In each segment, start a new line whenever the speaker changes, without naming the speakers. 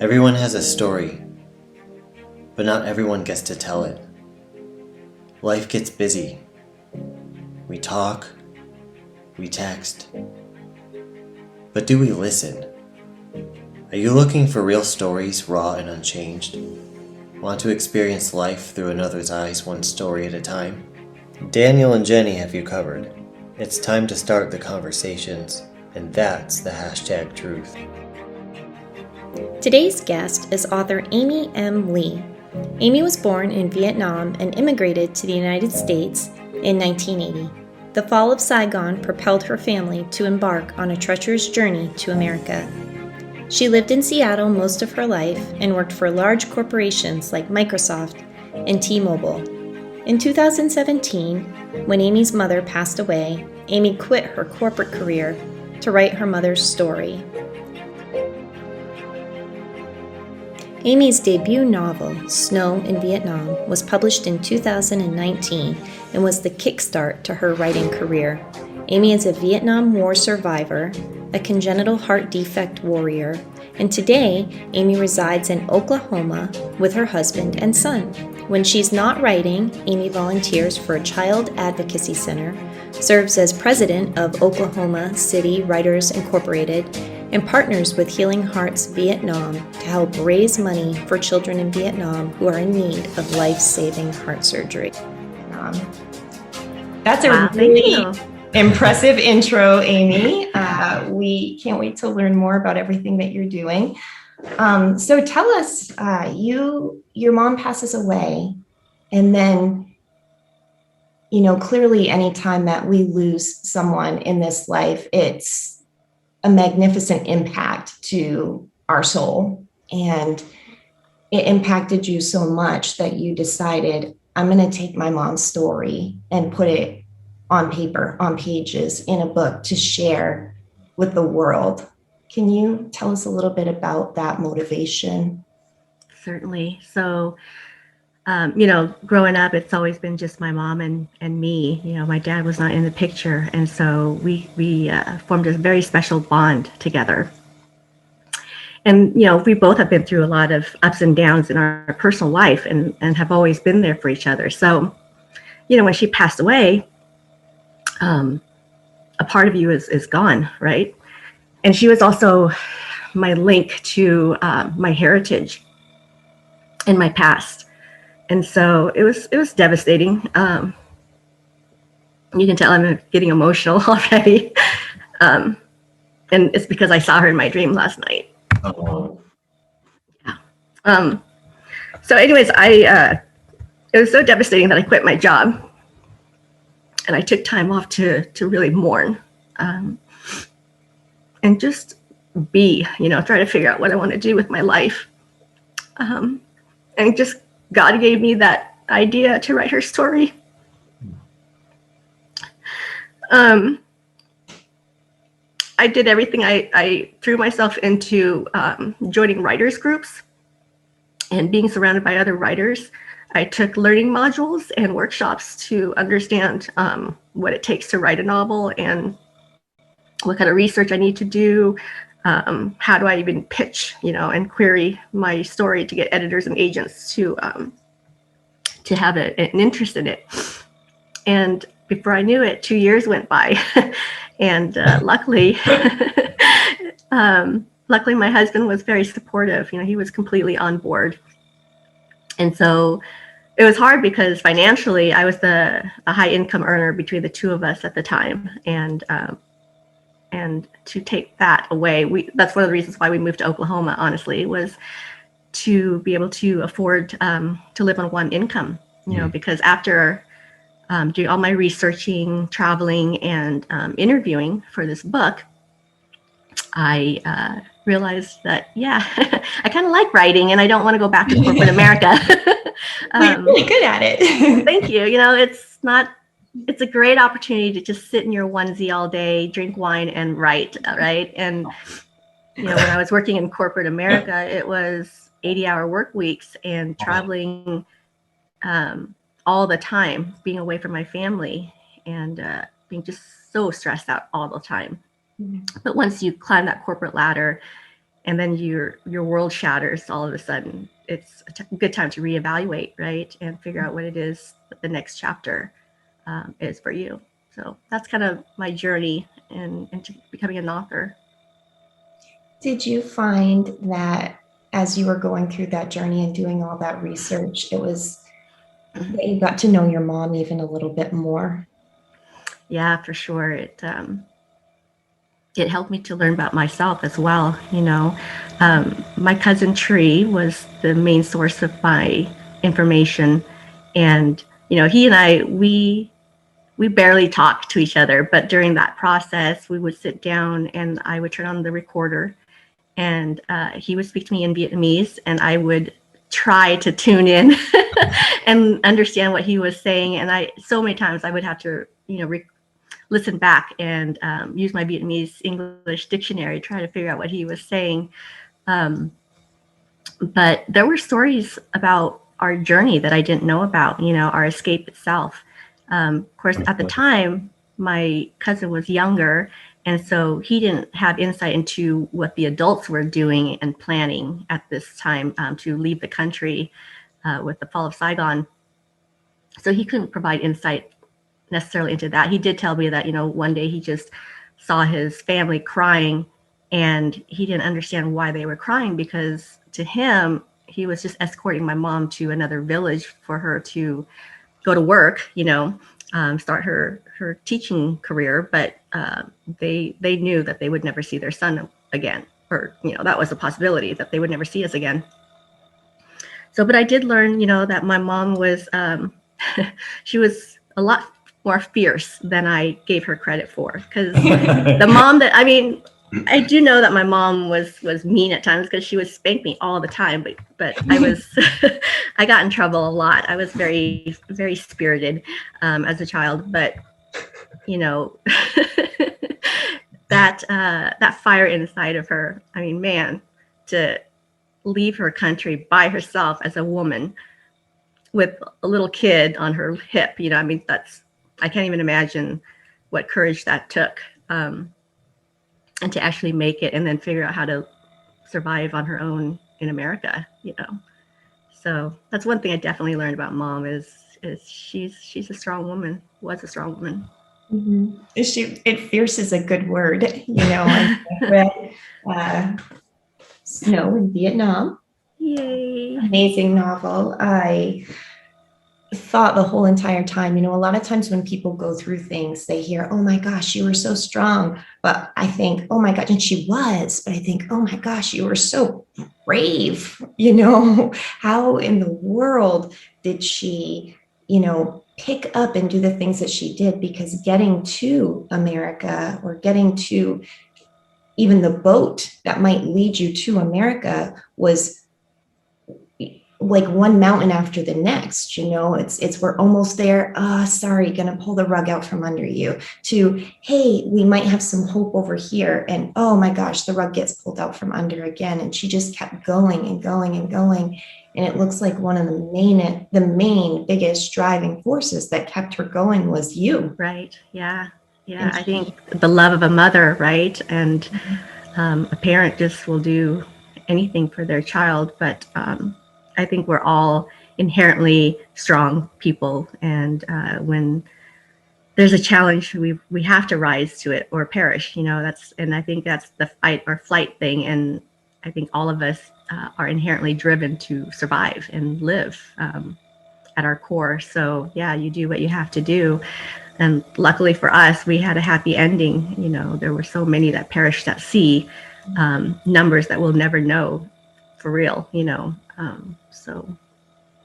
Everyone has a story, but not everyone gets to tell it. Life gets busy. We talk, we text, but do we listen? Are you looking for real stories, raw and unchanged? Want to experience life through another's eyes, one story at a time? Daniel and Jenny have you covered. It's time to start the conversations, and that's the #truth.
Today's guest is author Amy M. Lee. Amy was born in Vietnam and immigrated to the United States in 1980. The fall of Saigon propelled her family to embark on a treacherous journey to America. She lived in Seattle most of her life and worked for large corporations like Microsoft and T-Mobile. In 2017, when Amy's mother passed away, Amy quit her corporate career to write her mother's story. Amy's debut novel, Snow in Vietnam, was published in 2019 and was the kickstart to her writing career. Amy is a Vietnam War survivor, a congenital heart defect warrior, and today Amy resides in Oklahoma with her husband and son. When she's not writing, Amy volunteers for a child advocacy center, serves as president of Oklahoma City Writers Incorporated, and partners with Healing Hearts Vietnam to help raise money for children in Vietnam who are in need of life-saving heart surgery.
That's a really impressive intro, Amy. We can't wait to learn more about everything that you're doing. So tell us, your mom passes away, and then, clearly anytime that we lose someone in this life, it's a magnificent impact to our soul. And it impacted you so much that you decided, I'm going to take my mom's story and put it on paper, on pages, in a book to share with the world. Can you tell us a little bit about that motivation?
Certainly. So, growing up, it's always been just my mom and me. My dad was not in the picture. And so we formed a very special bond together. And, we both have been through a lot of ups and downs in our personal life and have always been there for each other. So, when she passed away, a part of you is gone, right? And she was also my link to my heritage and my past. And so it was devastating. You can tell I'm getting emotional already. And it's because I saw her in my dream last night.
Oh.
Yeah. So anyways, it was so devastating that I quit my job. And I took time off to really mourn. And just try to figure out what I want to do with my life. And just God gave me that idea to write her story. I did everything. I threw myself into joining writers groups and being surrounded by other writers. I took learning modules and workshops to understand what it takes to write a novel and what kind of research I need to do. How do I even pitch, and query my story to get editors and agents to have an interest in it. And before I knew it, 2 years went by, and luckily my husband was very supportive. He was completely on board. And so it was hard because financially I was a high income earner between the two of us at the time. And to take that away, that's one of the reasons why we moved to Oklahoma, honestly, was to be able to afford to live on one income, because after doing all my researching, traveling, and interviewing for this book, I realized that, I kind of like writing and I don't want to go back to corporate America.
You're really good at it.
Thank you. It's a great opportunity to just sit in your onesie all day, drink wine, and write, right? And, when I was working in corporate America, it was 80-hour work weeks and traveling all the time, being away from my family and being just so stressed out all the time. Mm-hmm. But once you climb that corporate ladder, and then your world shatters all of a sudden. It's a good time to reevaluate, right, and figure out what it is that the next chapter is for you. So that's kind of my journey into becoming an author.
Did you find that as you were going through that journey and doing all that research, it was that you got to know your mom even a little bit more?
Yeah, for sure. It helped me to learn about myself as well. My cousin Tree was the main source of my information, and he and I we barely talked to each other, but during that process, we would sit down and I would turn on the recorder, and he would speak to me in Vietnamese, and I would try to tune in and understand what he was saying. And so many times I would have to listen back and use my Vietnamese English dictionary, try to figure out what he was saying. But there were stories about our journey that I didn't know about, our escape itself. Of course, at the time, my cousin was younger, and so he didn't have insight into what the adults were doing and planning at this time to leave the country with the fall of Saigon. So he couldn't provide insight necessarily into that. He did tell me that, one day he just saw his family crying, and he didn't understand why they were crying, because to him, he was just escorting my mom to another village for her to go to work, start her teaching career. But they knew that they would never see their son again, or, that was a possibility that they would never see us again. So, but I did learn, that my mom was, she was a lot more fierce than I gave her credit for, because the mom that, I do know that my mom was mean at times, because she would spank me all the time, but I was I got in trouble a lot. I was very, very spirited as a child, but that fire inside of her, man, to leave her country by herself as a woman with a little kid on her hip, I can't even imagine what courage that took. And to actually make it and then figure out how to survive on her own in America, So that's one thing I definitely learned about Mom is she's a strong woman, was a strong woman.
Mm-hmm. Fierce is a good word, I read Snow in Vietnam.
Yay.
Amazing novel. I thought the whole entire time, a lot of times when people go through things, they hear, oh my gosh, you were so strong. But I think, oh my God, and she was, but I think, oh my gosh, you were so brave. How in the world did she, pick up and do the things that she did? Because getting to America, or getting to even the boat that might lead you to America, was like one mountain after the next. It's we're almost there. Sorry, gonna pull the rug out from under you, to, hey, we might have some hope over here, and oh my gosh, the rug gets pulled out from under again. And she just kept going and going and going. And it looks like one of the main biggest driving forces that kept her going was you.
Right. Yeah. I think the love of a mother, right? And a parent just will do anything for their child, but I think we're all inherently strong people, and when there's a challenge, we have to rise to it or perish. And I think that's the fight or flight thing. And I think all of us are inherently driven to survive and live at our core. So yeah, you do what you have to do. And luckily for us, we had a happy ending. There were so many that perished at sea, numbers that we'll never know for real. So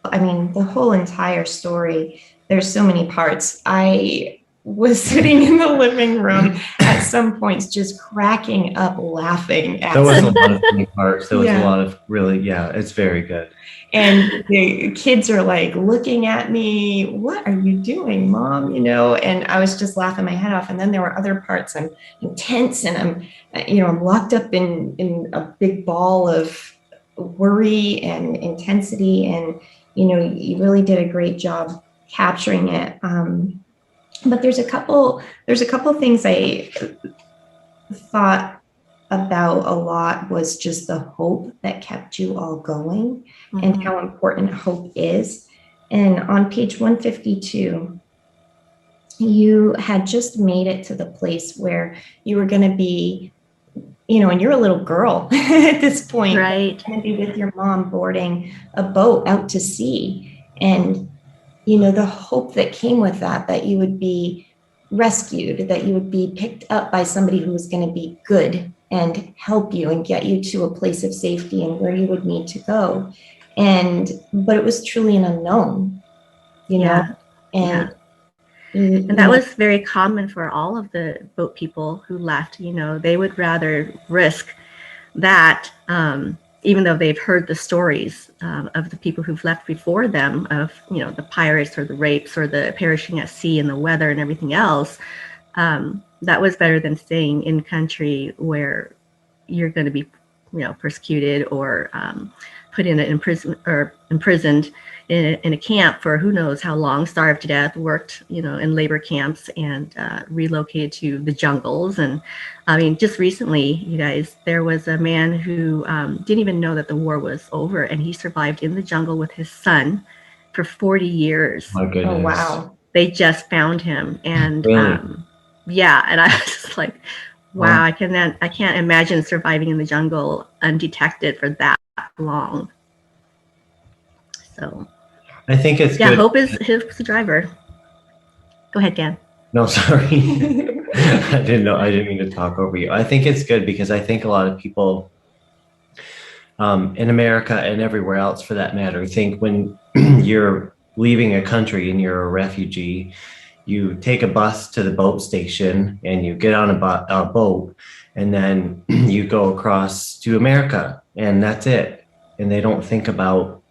the whole entire story, there's so many parts. I was sitting in the living room at some points just cracking up laughing at
there was a lot of funny parts. There was a lot of really, it's very good.
And the kids are like looking at me, what are you doing, Mom? And I was just laughing my head off. And then there were other parts. I'm tense, and I'm locked up in a big ball of worry and intensity. And, you really did a great job capturing it. But there's a couple things I thought about a lot was just the hope that kept you all going and how important hope is. And on page 152, you had just made it to the place where you were going to be, and you're a little girl at this point,
right?
Going to be with your mom boarding a boat out to sea. And, the hope that came with that you would be rescued, that you would be picked up by somebody who was going to be good and help you and get you to a place of safety and where you would need to go. But it was truly an unknown,
Yeah.
and
And that was very common for all of the boat people who left. They would rather risk that, even though they've heard the stories of the people who've left before them, of the pirates or the rapes or the perishing at sea and the weather and everything else. That was better than staying in country where you're going to be persecuted or put in imprisoned in a camp for who knows how long, starved to death, worked in labor camps, and relocated to the jungles. And I mean, just recently, you guys, there was a man who didn't even know that the war was over, and he survived in the jungle with his son for 40 years.
My goodness.
Oh, wow.
They just found him. And
Really?
yeah, and I was just like, wow, I can't imagine surviving in the jungle undetected for that long. So
I think it's
yeah,
good.
hope is the driver. Go ahead, Dan.
No, sorry. I didn't mean to talk over you. I think it's good because I think a lot of people in America and everywhere else for that matter think when you're leaving a country and you're a refugee, you take a bus to the boat station and you get on a boat and then you go across to America and that's it. And they don't think about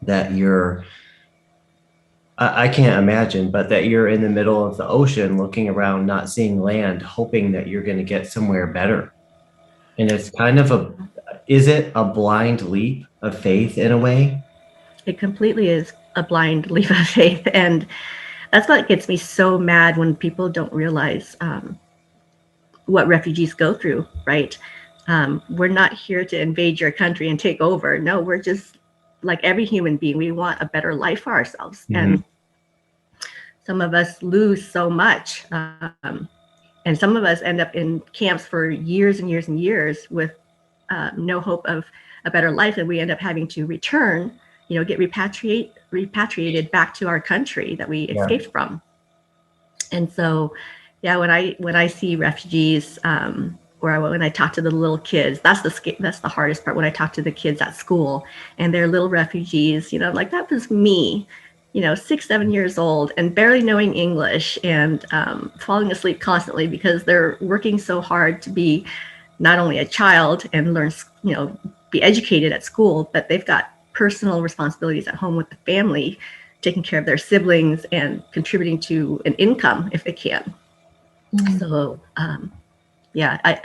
that I can't imagine, but that you're in the middle of the ocean looking around, not seeing land, hoping that you're going to get somewhere better. And it's kind of is it a blind leap of faith in a way?
It completely is a blind leap of faith. And that's what gets me so mad when people don't realize what refugees go through, right? We're not here to invade your country and take over. No, we're just like every human being. We want a better life for ourselves. Mm-hmm. And some of us lose so much. And some of us end up in camps for years and years and years with no hope of a better life. And we end up having to return, get repatriated back to our country that we escaped from. And so, yeah, when I see refugees, or when I talk to the little kids, that's the hardest part. When I talk to the kids at school and they're little refugees, like that was me, 6, 7 years old and barely knowing English and falling asleep constantly because they're working so hard to be not only a child and learn, be educated at school, but they've got personal responsibilities at home with the family, taking care of their siblings and contributing to an income if they can. Mm-hmm. So, yeah, I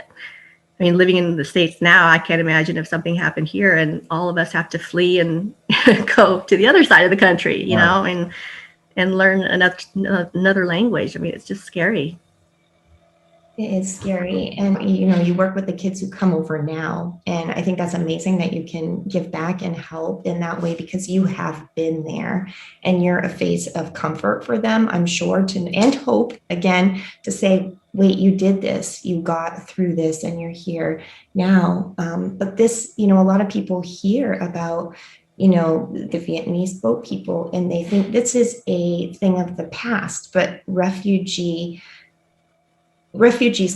mean, living in the States now, I can't imagine if something happened here and all of us have to flee and go to the other side of the country, you know, and learn another language. I mean, it's just scary.
It is scary. And, you work with the kids who come over now. And I think that's amazing that you can give back and help in that way because you have been there and you're a face of comfort for them, I'm sure, and hope, again, to say, wait, you did this, you got through this and you're here now. But this, a lot of people hear about, the Vietnamese boat people, and they think this is a thing of the past, but refugees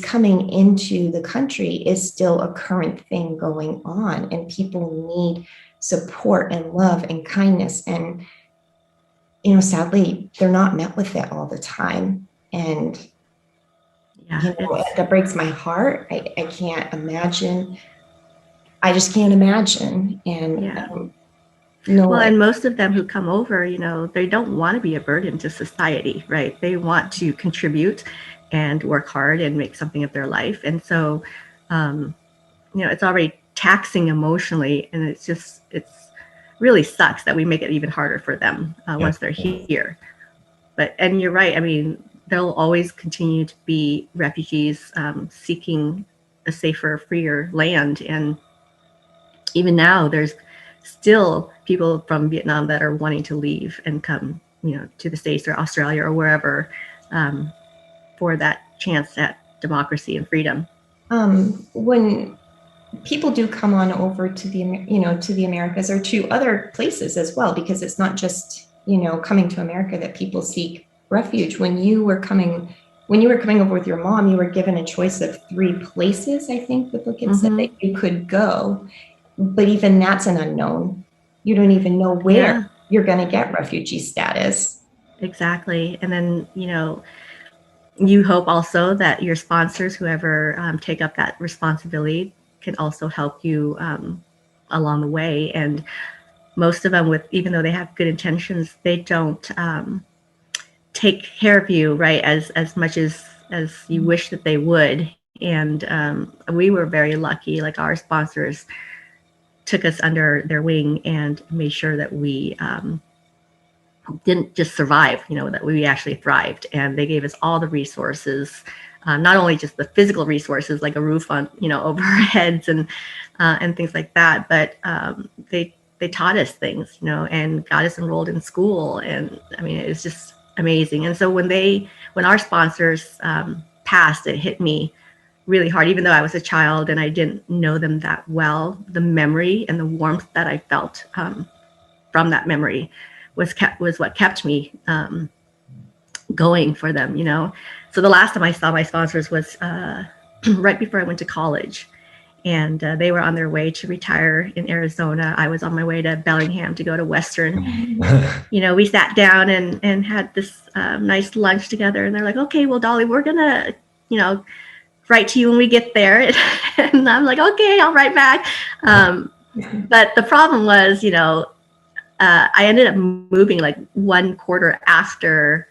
coming into the country is still a current thing going on, and people need support and love and kindness. And, sadly, they're not met with it all the time. And, that breaks my heart. I can't imagine. I just can't imagine. And
and most of them who come over, they don't want to be a burden to society, right? They want to contribute and work hard and make something of their life. And so, it's already taxing emotionally. And it's really sucks that we make it even harder for them once they're here. And you're right. I mean, there'll always continue to be refugees seeking a safer, freer land. And even now, there's still people from Vietnam that are wanting to leave and come, to the States or Australia or wherever, for that chance at democracy and freedom.
When people do come on over to the Americas or to other places as well, because it's not just, coming to America that people seek refuge. When you were coming over with your mom, you were given a choice of 3 places, I think the book had said, that you could go. But even that's an unknown. You don't even know where you're going to get refugee status.
Exactly. And then, you hope also that your sponsors, whoever take up that responsibility, can also help you along the way. And most of them, even though they have good intentions, they don't take care of you, right, as much as you wish that they would. And we were very lucky. Like, our sponsors took us under their wing and made sure that we didn't just survive, that we actually thrived. And they gave us all the resources, not only just the physical resources, like a roof on, over our heads and things like that, but they taught us things, and got us enrolled in school. And I mean, it's just amazing. And so when our sponsors passed, it hit me really hard, even though I was a child and I didn't know them that well. The memory and the warmth that I felt from that memory was what kept me going for them, So the last time I saw my sponsors was right before I went to college, and they were on their way to retire in Arizona. I was on my way to Bellingham to go to Western. We sat down and had this nice lunch together, and they're like, "Okay, well, Dolly, we're gonna, write to you when we get there." And I'm like, "Okay, I'll write back." But the problem was, I ended up moving like 1 quarter after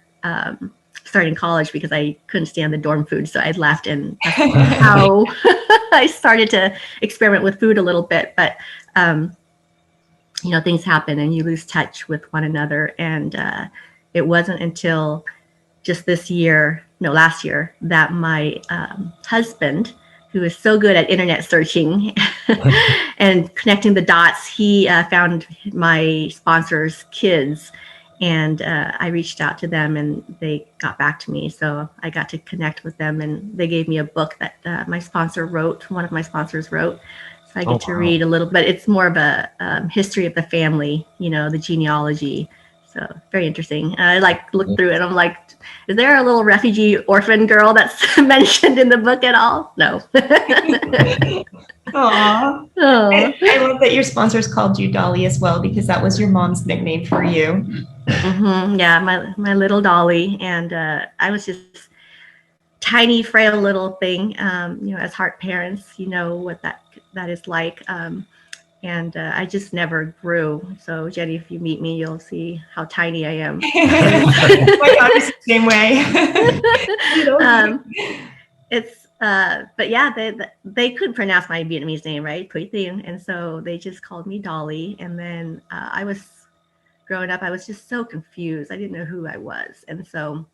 starting college because I couldn't stand the dorm food. So I left, and that's how I started to experiment with food a little bit. But, things happen and you lose touch with one another. And it wasn't until just last year, that my husband, who is so good at internet searching and connecting the dots, he found my sponsors' kids, and I reached out to them and they got back to me. So I got to connect with them, and they gave me a book that one of my sponsors wrote. So I get to read a little bit. It's more of a history of the family, the genealogy. So very interesting. I looked through it. I'm like, is there a little refugee orphan girl that's mentioned in the book at all? No.
Aww. I love that your sponsors called you Dolly as well, because that was your mom's nickname for you.
Yeah, my little Dolly. And I was just tiny, frail little thing. As heart parents, what that is like. And I just never grew. So Jenny, if you meet me, you'll see how tiny I am.
My daughter's the same way.
But yeah, they couldn't pronounce my Vietnamese name, right? Thuy Tiên. And so they just called me Dolly. And then growing up, I was just so confused. I didn't know who I was. And so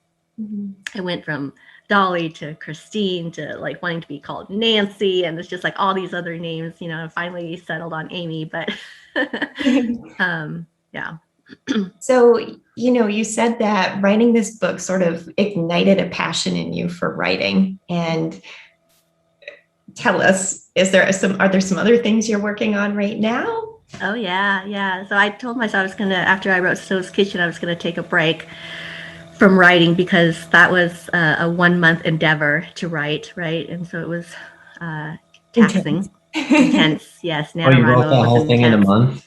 I went from Dolly to Christine to like wanting to be called Nancy, and it's just like all these other names, finally settled on Amy. But yeah.
So, you said that writing this book sort of ignited a passion in you for writing. And tell us, are there some other things you're working on right now?
Oh yeah. So I told myself after I wrote Snow's Kitchen, I was gonna take a break from writing, because that was a 1-month endeavor to write, right? And so it was taxing, intense. Yes,
you wrote that whole thing in a month?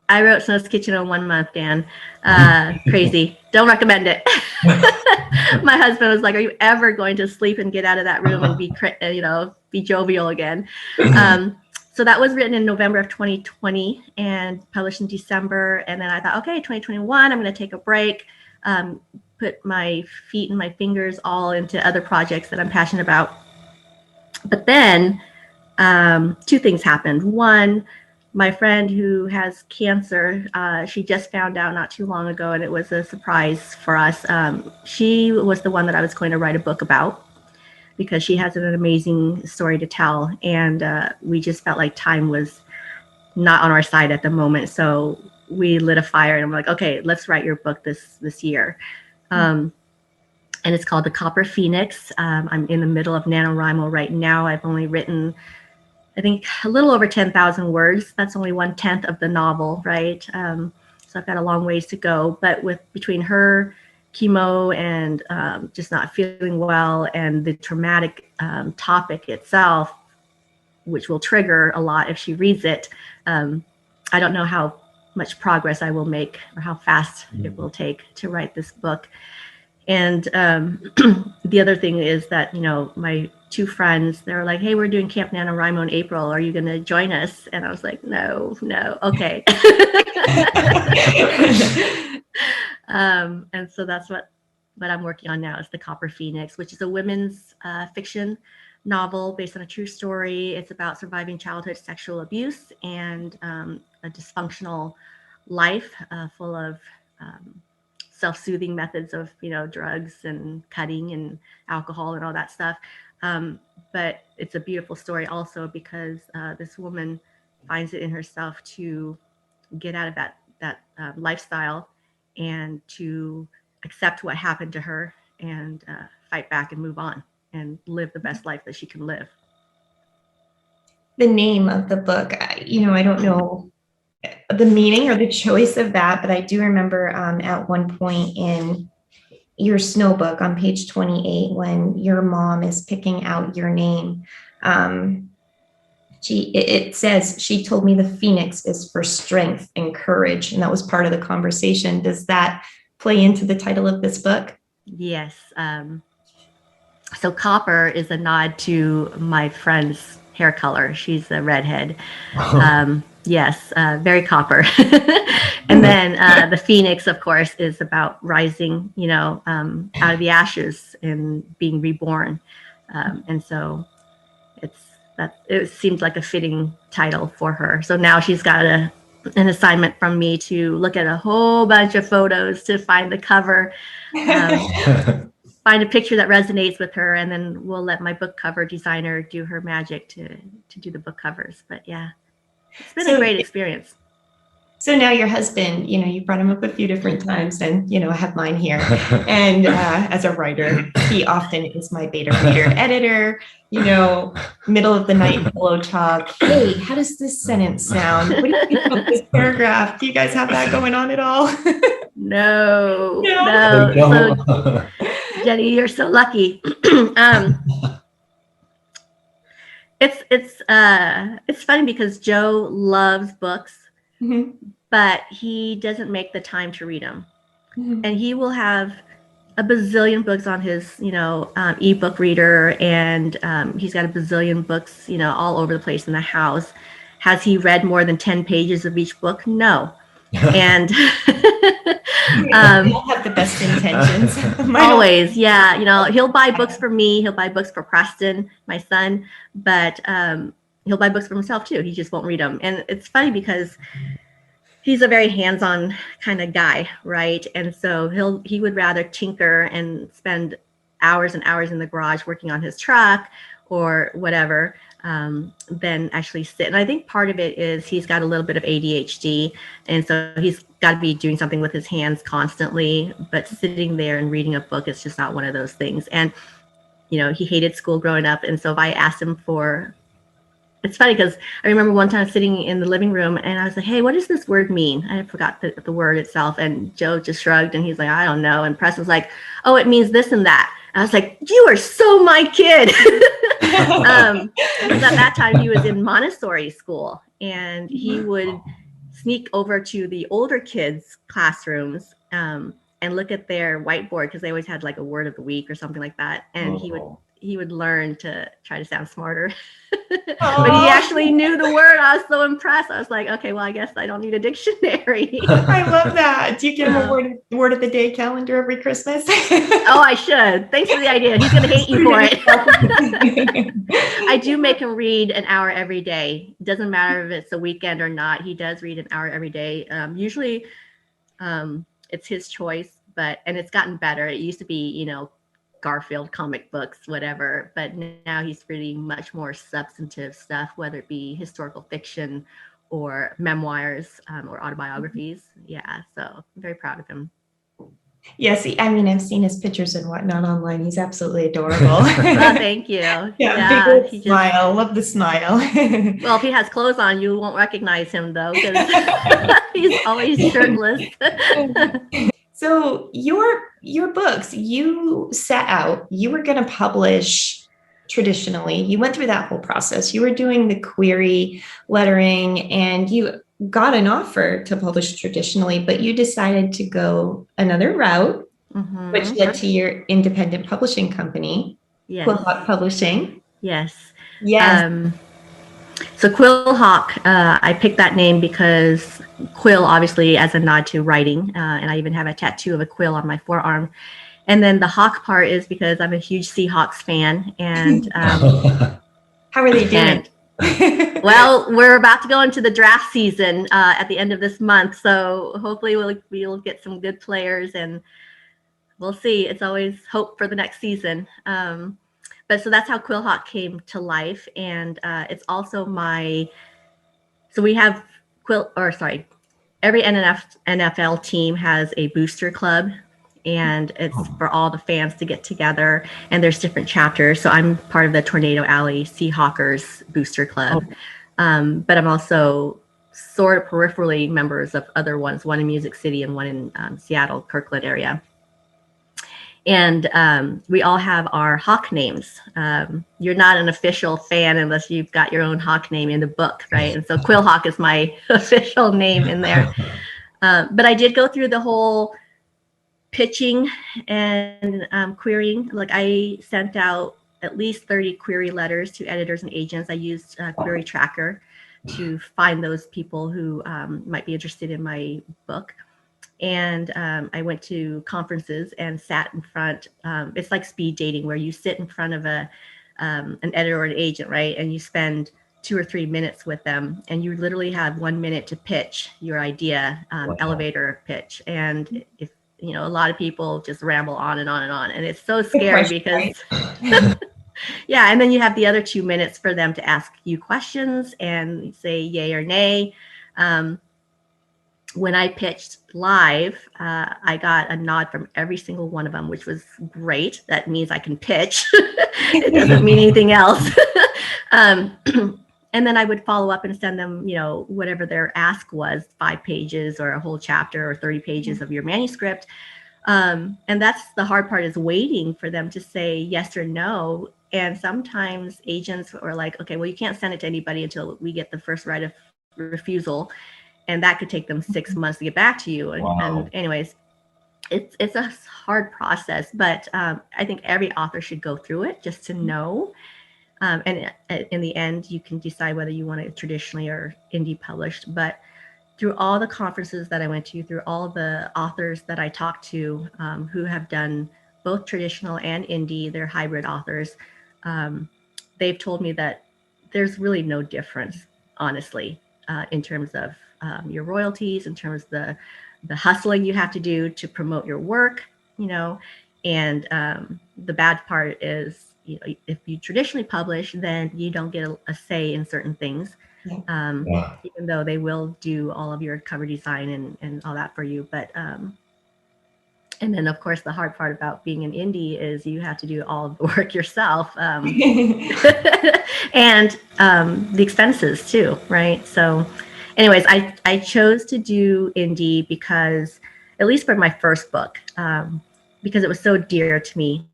I wrote Snow's Kitchen in 1 month, Dan. Crazy. Don't recommend it. My husband was like, "Are you ever going to sleep and get out of that room and be jovial again?" So that was written in November of 2020 and published in December. And then I thought, okay, 2021, I'm going to take a break. Put my feet and my fingers all into other projects that I'm passionate about. But then 2 things happened. One, my friend who has cancer, she just found out not too long ago, and it was a surprise for us. She was the one that I was going to write a book about. because she has an amazing story to tell. And we just felt like time was not on our side at the moment. So we lit a fire and I'm like, okay, let's write your book this year. And it's called The Copper Phoenix. I'm in the middle of NaNoWriMo right now. I've only written, I think, a little over 10,000 words. That's only 1/10 of the novel, right? So I've got a long ways to go. But between her chemo and just not feeling well and the traumatic topic itself, which will trigger a lot if she reads it, I don't know how much progress I will make or how fast it will take to write this book. And the other thing is that, my two friends, they were like, hey, we're doing Camp NaNoWriMo in April. Are you going to join us? And I was like, no, okay. And so that's what I'm working on now is The Copper Phoenix, which is a women's fiction novel based on a true story. It's about surviving childhood sexual abuse and a dysfunctional life full of self-soothing methods of, drugs and cutting and alcohol and all that stuff. But it's a beautiful story also because this woman finds it in herself to get out of that lifestyle and to accept what happened to her and fight back and move on and live the best life that she can live.
The name of the book, I don't know the meaning or the choice of that, but I do remember at one point in your snow book on page 28, when your mom is picking out your name, it says, she told me the Phoenix is for strength and courage. And that was part of the conversation. Does that play into the title of this book?
Yes. So copper is a nod to my friend's hair color. She's a redhead. Yes, very copper. And then the Phoenix, of course, is about rising, out of the ashes and being reborn. And so it seemed like a fitting title for her. So now she's got an assignment from me to look at a whole bunch of photos to find the cover, find a picture that resonates with her, and then we'll let my book cover designer do her magic to do the book covers. But yeah. It's been a great experience.
So now your husband, you brought him up a few different times, and, I have mine here. And as a writer, he often is my beta reader editor, middle of the night pillow talk. Hey, how does this sentence sound? What do you think about this paragraph? Do you guys have that going on at all?
No. So, Jenny, you're so lucky. It's funny because Joe loves books, but he doesn't make the time to read them. And he will have a bazillion books on his, ebook reader, and he's got a bazillion books, all over the place in the house. Has he read more than 10 pages of each book? No. And
I'll have the best intentions.
Always, yeah. He'll buy books for me. He'll buy books for Preston, my son, but he'll buy books for himself too. He just won't read them. And it's funny because he's a very hands-on kind of guy, right? And so he would rather tinker and spend hours and hours in the garage working on his truck or whatever than actually sit. And I think part of it is he's got a little bit of ADHD, and so he's got to be doing something with his hands constantly, but sitting there and reading a book is just not one of those things. And he hated school growing up, and so if I asked him it's funny because I remember one time sitting in the living room and I was like, hey, what does this word mean? I forgot the word itself, and Joe just shrugged and he's like, I don't know. And Preston's like, oh, it means this and that. I was like, you are so my kid. Because at that time he was in Montessori school, and he would sneak over to the older kids' classrooms and look at their whiteboard, because they always had like a word of the week or something like that. And he would learn to try to sound smarter. But he actually knew the word. I was so impressed. I was like, okay, well, I guess I don't need a dictionary.
I love that. Do you give him a word of the day calendar every Christmas?
Oh, I should. Thanks for the idea. He's going to hate you for it. I do make him read an hour every day. It doesn't matter if it's a weekend or not. He does read an hour every day. Usually it's his choice, and it's gotten better. It used to be, Garfield comic books, whatever. But now he's reading much more substantive stuff, whether it be historical fiction or memoirs or autobiographies. Yeah, so I'm very proud of him.
Yes, I mean, I've seen his pictures and whatnot online. He's absolutely adorable.
Oh, thank you.
Yeah, big
he
smile. Love the smile.
Well, if he has clothes on, you won't recognize him though, because he's always shirtless.
So your books, you set out, you were going to publish traditionally. You went through that whole process. You were doing the query lettering, and you got an offer to publish traditionally, but you decided to go another route, which led to your independent publishing company,
Yes.
Quillhawk Publishing.
Yes.
Yes.
So Quillhawk, I picked that name because quill, obviously, as a nod to writing, and I even have a tattoo of a quill on my forearm. And then the hawk part is because I'm a huge Seahawks fan. And
how are they doing?
Well, we're about to go into the draft season at the end of this month, so hopefully we'll get some good players, and we'll see. It's always hope for the next season. But so that's how Quillhawk came to life, and it's also so we have every NFL team has a booster club, and it's for all the fans to get together, and there's different chapters. So I'm part of the Tornado Alley Seahawkers booster club, but I'm also sort of peripherally members of other ones, one in Music City and one in Seattle, Kirkland area. And we all have our hawk names. You're not an official fan unless you've got your own hawk name in the book, right? And so Quillhawk is my official name in there. But I did go through the whole pitching and querying. Like, I sent out at least 30 query letters to editors and agents. I used Query Tracker to find those people who might be interested in my book. And I went to conferences and sat in front. It's like speed dating, where you sit in front of an editor or an agent, right? And you spend 2 or 3 minutes with them, and you literally have 1 minute to pitch your idea, elevator pitch. And if a lot of people just ramble on and on and on, and it's so scary because yeah. And then you have the other 2 minutes for them to ask you questions and say yay or nay. When I pitched live, I got a nod from every single one of them, which was great. That means I can pitch. It doesn't mean anything else. And then I would follow up and send them, whatever their ask was, 5 pages or a whole chapter or 30 pages of your manuscript. And that's the hard part, is waiting for them to say yes or no. And sometimes agents are like, okay, well, you can't send it to anybody until we get the first right of refusal. And that could take them 6 months to get back to you. And anyways, it's a hard process, but I think every author should go through it just to know. And in the end, you can decide whether you want it traditionally or indie published. But through all the conferences that I went to, through all the authors that I talked to who have done both traditional and indie, they're hybrid authors, they've told me that there's really no difference, honestly, in terms of your royalties, in terms of the hustling you have to do to promote your work, and the bad part is, if you traditionally publish, then you don't get a say in certain things, even though they will do all of your cover design and all that for you. But and then, of course, the hard part about being an indie is you have to do all of the work yourself, and the expenses too, right? So anyways, I chose to do indie because, at least for my first book, because it was so dear to me,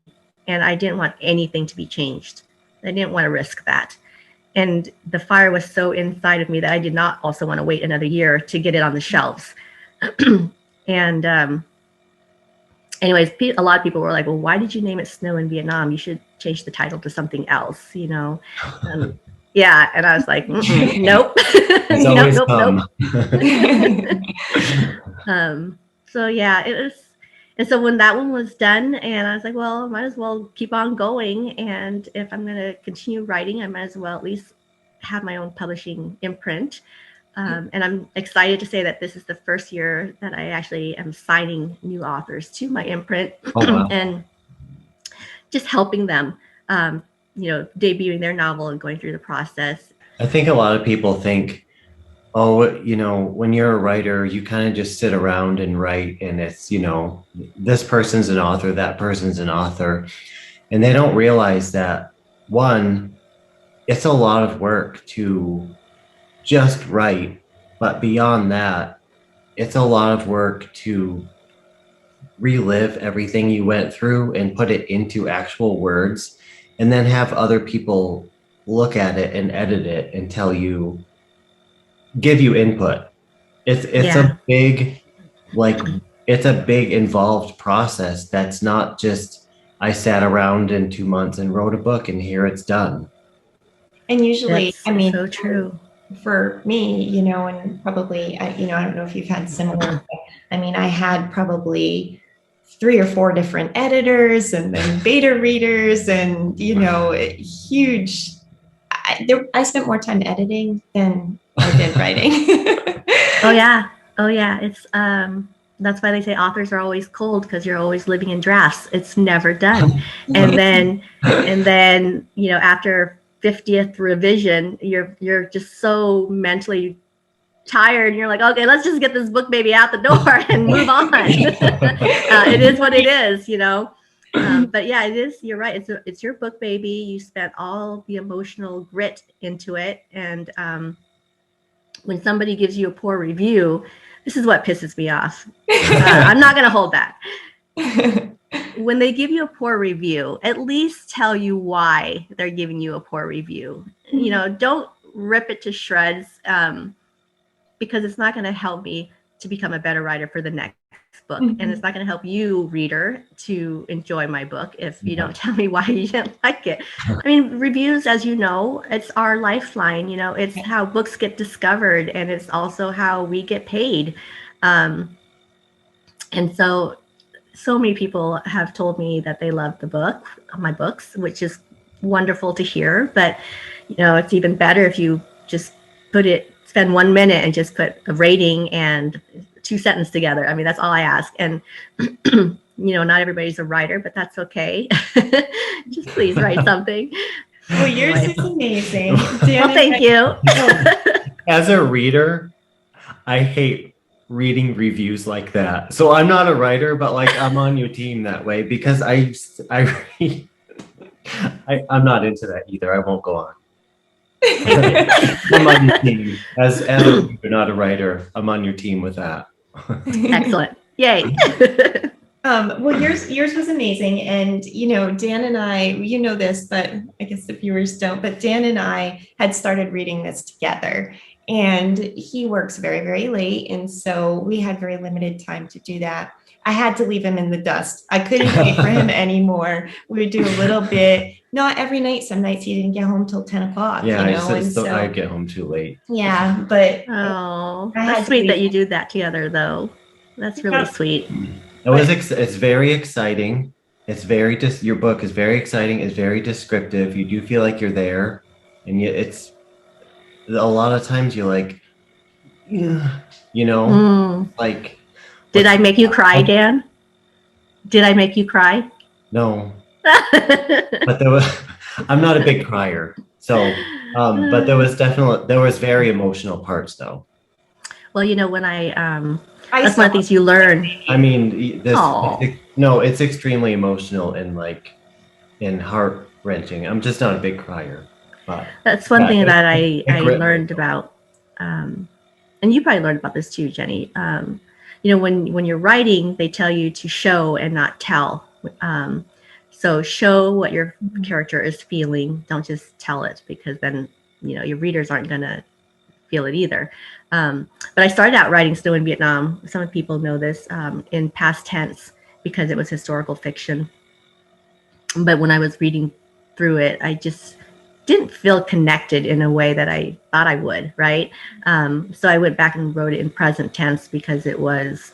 and I didn't want anything to be changed. I didn't want to risk that. And the fire was so inside of me that I did not also want to wait another year to get it on the shelves. And anyways, a lot of people were like, well, why did you name it Snow in Vietnam? You should change the title to something else, Yeah, and I was like, nope. Nope. So yeah, it was. And so when that one was done, and I was like, well, I might as well keep on going. And if I'm going to continue writing, I might as well at least have my own publishing imprint. And I'm excited to say that this is the first year that I actually am signing new authors to my imprint. And just helping them, debuting their novel and going through the process.
I think a lot of people think, oh, when you're a writer, you kind of just sit around and write, and it's, this person's an author, that person's an author. And they don't realize that, one, it's a lot of work to just write. But beyond that, it's a lot of work to relive everything you went through and put it into actual words, and then have other people look at it and edit it and give you input. It's a big, it's a big involved process. That's not just, I sat around in 2 months and wrote a book and here it's done.
And usually,
That's so true.
For me, and probably, I don't know if you've had similar, I had probably 3 or 4 different editors and then beta readers and, huge. I spent more time editing than I did writing.
Oh yeah. It's that's why they say authors are always cold, because you're always living in drafts. It's never done. And then after 50th revision, you're just so mentally tired, and you're like, okay, let's just get this book baby out the door and move on. It is what it is, but yeah, it is, you're right, it's your book baby. You spent all the emotional grit into it, and when somebody gives you a poor review, this is what pisses me off. I'm not going to hold back. When they give you a poor review, at least tell you why they're giving you a poor review. Don't rip it to shreds, because it's not going to help me to become a better writer for the next book. And it's not going to help you, reader, to enjoy my book if you don't tell me why you didn't like it. Reviews, as you know, it's our lifeline. It's how books get discovered, and it's also how we get paid. And so many people have told me that they love my books, which is wonderful to hear. But, it's even better if you just spend 1 minute and just put a rating and 2 sentences together. That's all I ask. And, not everybody's a writer, but that's okay. Just please write something.
Well, yours is amazing.
Well, thank you.
As a reader, I hate reading reviews like that. So I'm not a writer, but I'm on your team that way, because I'm not into that either. I won't go on. I'm on your team. As a reader, not a writer, I'm on your team with that.
Excellent. Yay.
Well, yours was amazing. And, Dan and I, this, but I guess the viewers don't, but Dan and I had started reading this together, and he works very, very late. And so we had very limited time to do that. I had to leave him in the dust. I couldn't wait for him anymore. We would do a little bit, not every night. Some nights he didn't get home till 10 o'clock.
Yeah, I get home too late.
Yeah, but
that's sweet that you do that together, though. That's really sweet.
It's very exciting. It's your book is very exciting. It's very descriptive. You do feel like you're there, and yet it's a lot of times you're like, like.
Did I make you cry, Dan? Did I make you cry?
No. But I'm not a big crier. So, but there was very emotional parts though.
Well, when that's one of the things you learn.
It's extremely emotional and heart-wrenching. I'm just not a big crier. But
that's one thing that I learned about. And you probably learned about this too, Jenny. When you're writing, they tell you to show and not tell. So show what your character is feeling. Don't just tell it, because then, your readers aren't going to feel it either. But I started out writing Snow in Vietnam. Some people know this, in past tense, because it was historical fiction. But when I was reading through it, I just didn't feel connected in a way that I thought I would, right? So I went back and wrote it in present tense, because it was,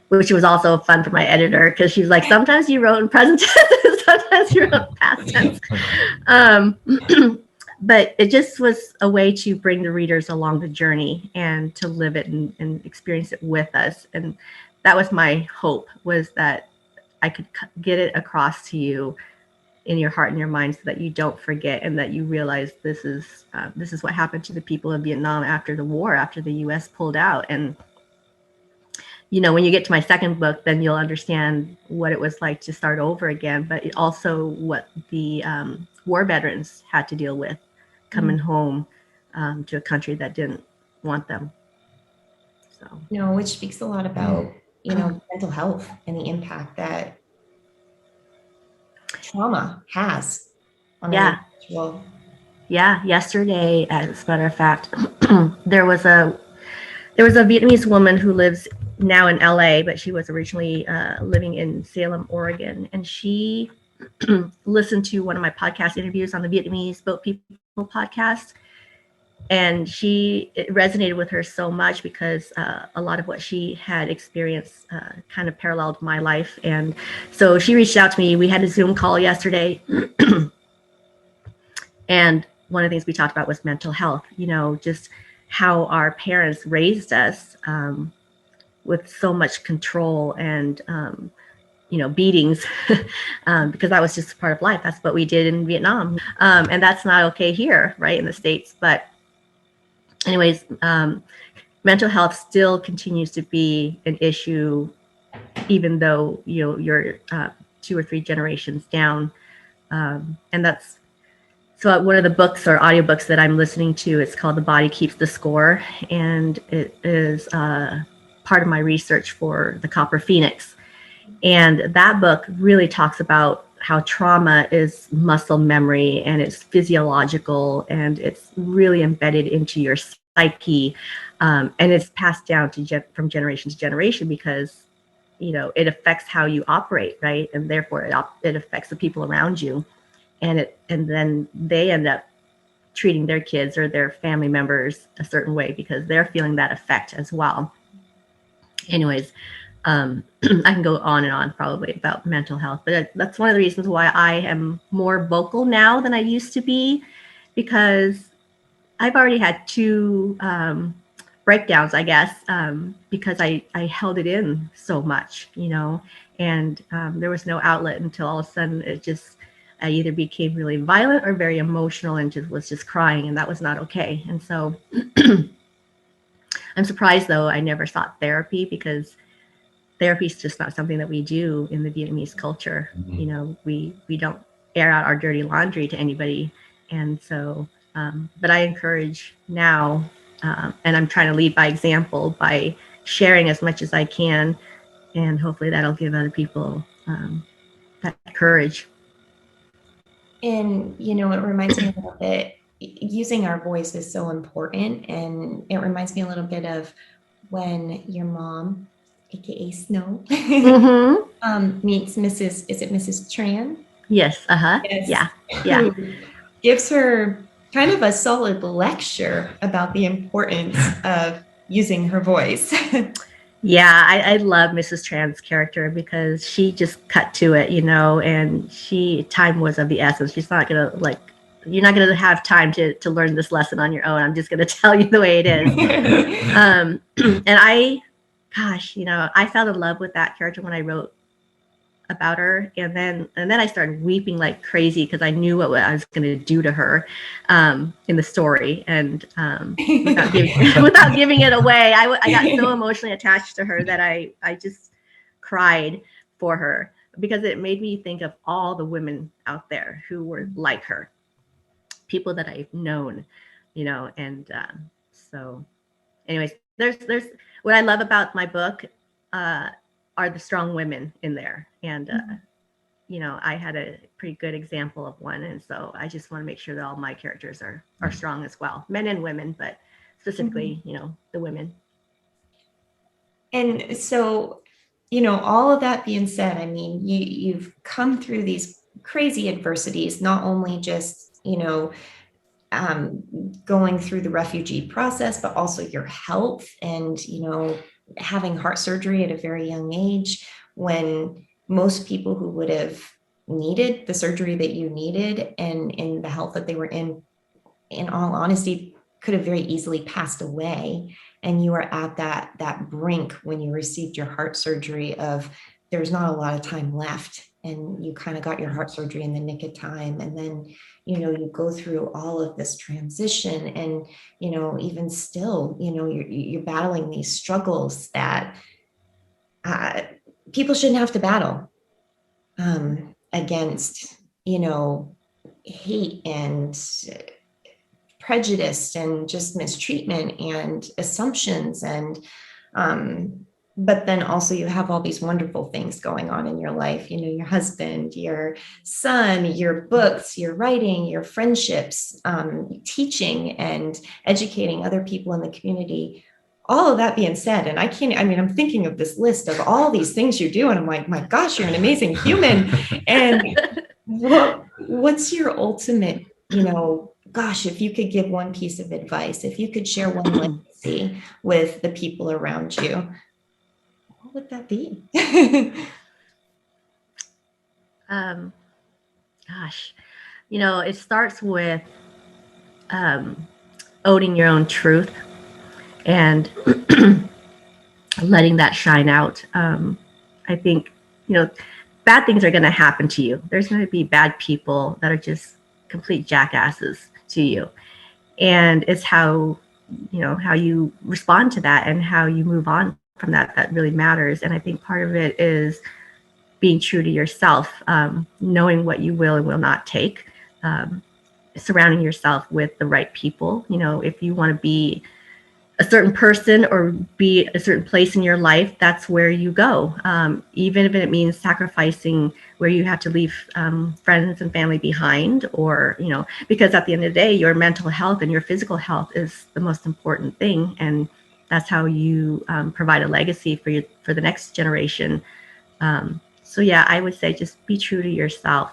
which was also fun for my editor, because she's like, sometimes you wrote in present tense, sometimes you wrote past tense. But it just was a way to bring the readers along the journey and to live it and experience it with us. And that was my hope, was that I could get it across to you in your heart and your mind so that you don't forget, and that you realize this is what happened to the people of Vietnam after the war, after the U.S. pulled out. And when you get to my second book, then you'll understand what it was like to start over again, but also what the war veterans had to deal with coming home to a country that didn't want them. So,
which speaks a lot about, mental health and the impact that trauma has on an individual.
Yeah. Yesterday, as a matter of fact, there was a Vietnamese woman who lives now in LA, but she was originally living in Salem, Oregon. And she listened to one of my podcast interviews on the Vietnamese Boat People podcast. And it resonated with her so much because a lot of what she had experienced kind of paralleled my life. And so she reached out to me. We had a Zoom call yesterday. And one of the things we talked about was mental health, just how our parents raised us with so much control and, beatings, because that was just part of life. That's what we did in Vietnam. And that's not okay here, right, in the States. But anyways, mental health still continues to be an issue, even though, you're 2 or 3 generations down. And that's, so one of the books or audiobooks that I'm listening to, it's called The Body Keeps the Score. And it is part of my research for the Copper Phoenix. And that book really talks about how trauma is muscle memory, and it's physiological, and it's really embedded into your psyche. And it's passed down from generation to generation because, it affects how you operate, right? And therefore it affects the people around you. And then they end up treating their kids or their family members a certain way because they're feeling that effect as well. Anyways, I can go on and on probably about mental health, but that's one of the reasons why I am more vocal now than I used to be, because I've already had 2 breakdowns, I guess, because I held it in so much, and there was no outlet until all of a sudden I either became really violent or very emotional and was just crying, and that was not okay. And so I'm surprised, though, I never sought therapy, because therapy is just not something that we do in the Vietnamese culture. We don't air out our dirty laundry to anybody. And so, but I encourage now, and I'm trying to lead by example by sharing as much as I can, and hopefully that'll give other people that courage.
And, it reminds me a little bit, using our voice is so important. And it reminds me a little bit of when your mom, AKA Snow, meets Mrs. Tran?
Yes.
Yes.
Yeah.
Gives her kind of a solid lecture about the importance of using her voice.
Yeah, I love Mrs. Tran's character because she just cut to it, and time was of the essence. She's not going to you're not going to have time to learn this lesson on your own. I'm just going to tell you the way it is. And I fell in love with that character when I wrote about her. And then I started weeping like crazy because I knew what I was going to do to her in the story. And without giving it away, I got so emotionally attached to her that I just cried for her, because it made me think of all the women out there who were like her, people that I've known, and so anyways, there's what I love about my book are the strong women in there. And, I had a pretty good example of one. And so I just want to make sure that all my characters are strong as well, men and women, but specifically, the women.
And so, all of that being said, I mean, you've come through these crazy adversities, not only just, going through the refugee process, but also your health and, having heart surgery at a very young age, when most people who would have needed the surgery that you needed and in the health that they were in all honesty, could have very easily passed away. And you were at that brink when you received your heart surgery of there's not a lot of time left, and you kind of got your heart surgery in the nick of time. And then, you go through all of this transition, and, even still, you're battling these struggles that people shouldn't have to battle against, hate and prejudice and just mistreatment and assumptions. And but then also you have all these wonderful things going on in your life, your husband, your son, your books, your writing, your friendships, teaching and educating other people in the community. All of that being said, and I'm thinking of this list of all these things you do, and I'm like, my gosh, you're an amazing human. And what's your ultimate, gosh, if you could give one piece of advice, if you could share one legacy with the people around you, what would that be?
Gosh, it starts with owning your own truth and letting that shine out. I think, bad things are going to happen to you. There's going to be bad people that are just complete jackasses to you. And it's how you respond to that and how you move on from that really matters. And I think part of it is being true to yourself, knowing what you will and will not take, surrounding yourself with the right people. If you want to be a certain person or be a certain place in your life, that's where you go. Even if it means sacrificing where you have to leave friends and family behind, or, because at the end of the day, your mental health and your physical health is the most important thing. And that's how you provide a legacy for the next generation. So yeah, I would say just be true to yourself.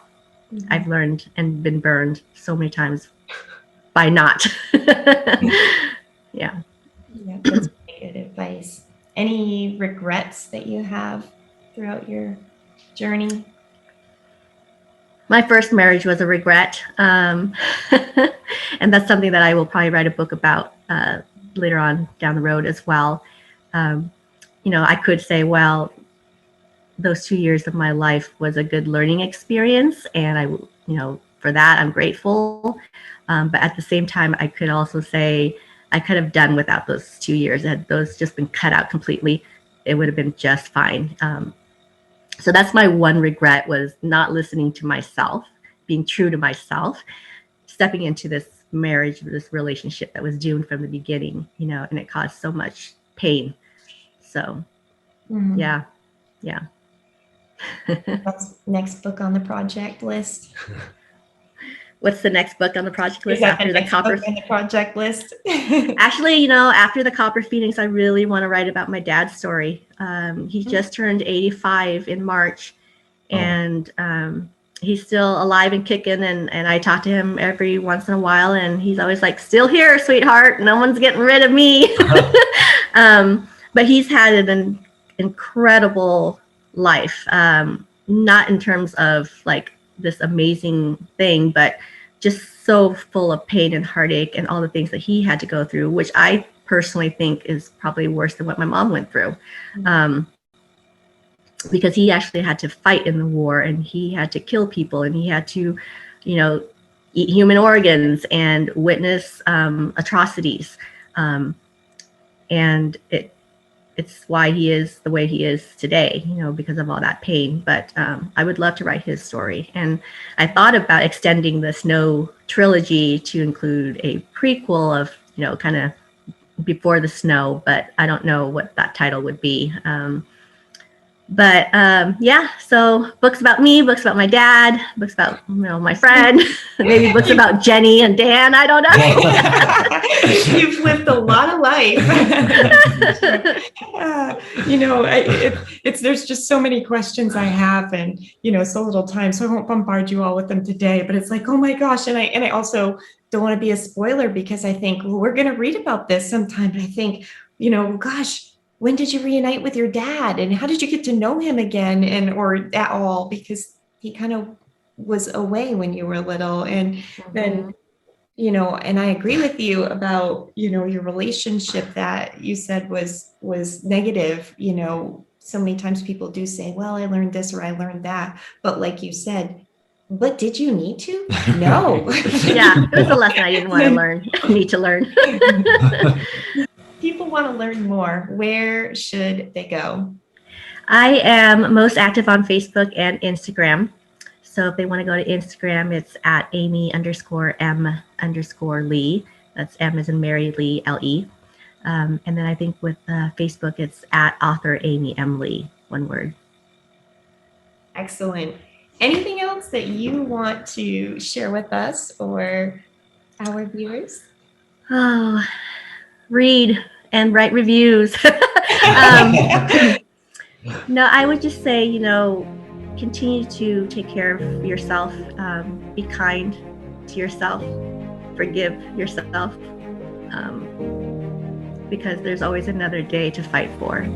Mm-hmm. I've learned and been burned so many times by not. Yeah.
Yeah, that's really good advice. Any regrets that you have throughout your journey?
My first marriage was a regret. And that's something that I will probably write a book about later on down the road as well. I could say, well, those 2 years of my life was a good learning experience. And for that, I'm grateful. But at the same time, I could also say, I could have done without those 2 years. Had those just been cut out completely, it would have been just fine. So that's my one regret, was not listening to myself, being true to myself, stepping into this marriage, this relationship that was doomed from the beginning, and it caused so much pain. So, yeah.
What's next book on the project list?
What's the next book on the project list
after the copper on the project list?
Actually, after the Copper Phoenix, I really want to write about my dad's story. He just turned 85 in March, and he's still alive and kicking. And I talk to him every once in a while, and he's always like, "Still here, sweetheart. No one's getting rid of me." But he's had an incredible life, not in terms of like this amazing thing, but just so full of pain and heartache and all the things that he had to go through, which I personally think is probably worse than what my mom went through. Because he actually had to fight in the war, and he had to kill people, and he had to, eat human organs and witness atrocities. And it's why he is the way he is today, because of all that pain. But I would love to write his story. And I thought about extending the Snow trilogy to include a prequel of, kind of before the snow, but I don't know what that title would be. So books about me, books about my dad, books about, my friend, maybe books about Jenny and Dan. I don't know.
You've lived a lot of life. There's just so many questions I have, and, so little time, so I won't bombard you all with them today, but it's like, oh my gosh. And I also don't want to be a spoiler, because I think, well, we're going to read about this sometime. But I think, gosh, when did you reunite with your dad, and how did you get to know him again, or at all? Because he kind of was away when you were little. And then, and I agree with you about, your relationship that you said was negative, so many times people do say, well, I learned this or I learned that. But like you said, but did you need to? No.
Yeah, it was a lesson I didn't want to learn, need to learn.
People want to learn more. Where should they go?
I am most active on Facebook and Instagram. So if they want to go to Instagram, it's at Amy_M_Lee. That's M as in Mary, Lee, L-E. And then I think with Facebook, it's at author Amy M. Lee, one word.
Excellent. Anything else that you want to share with us or our viewers?
Oh, read and write reviews. No, I would just say, continue to take care of yourself. Be kind to yourself. Forgive yourself. Because there's always another day to fight for.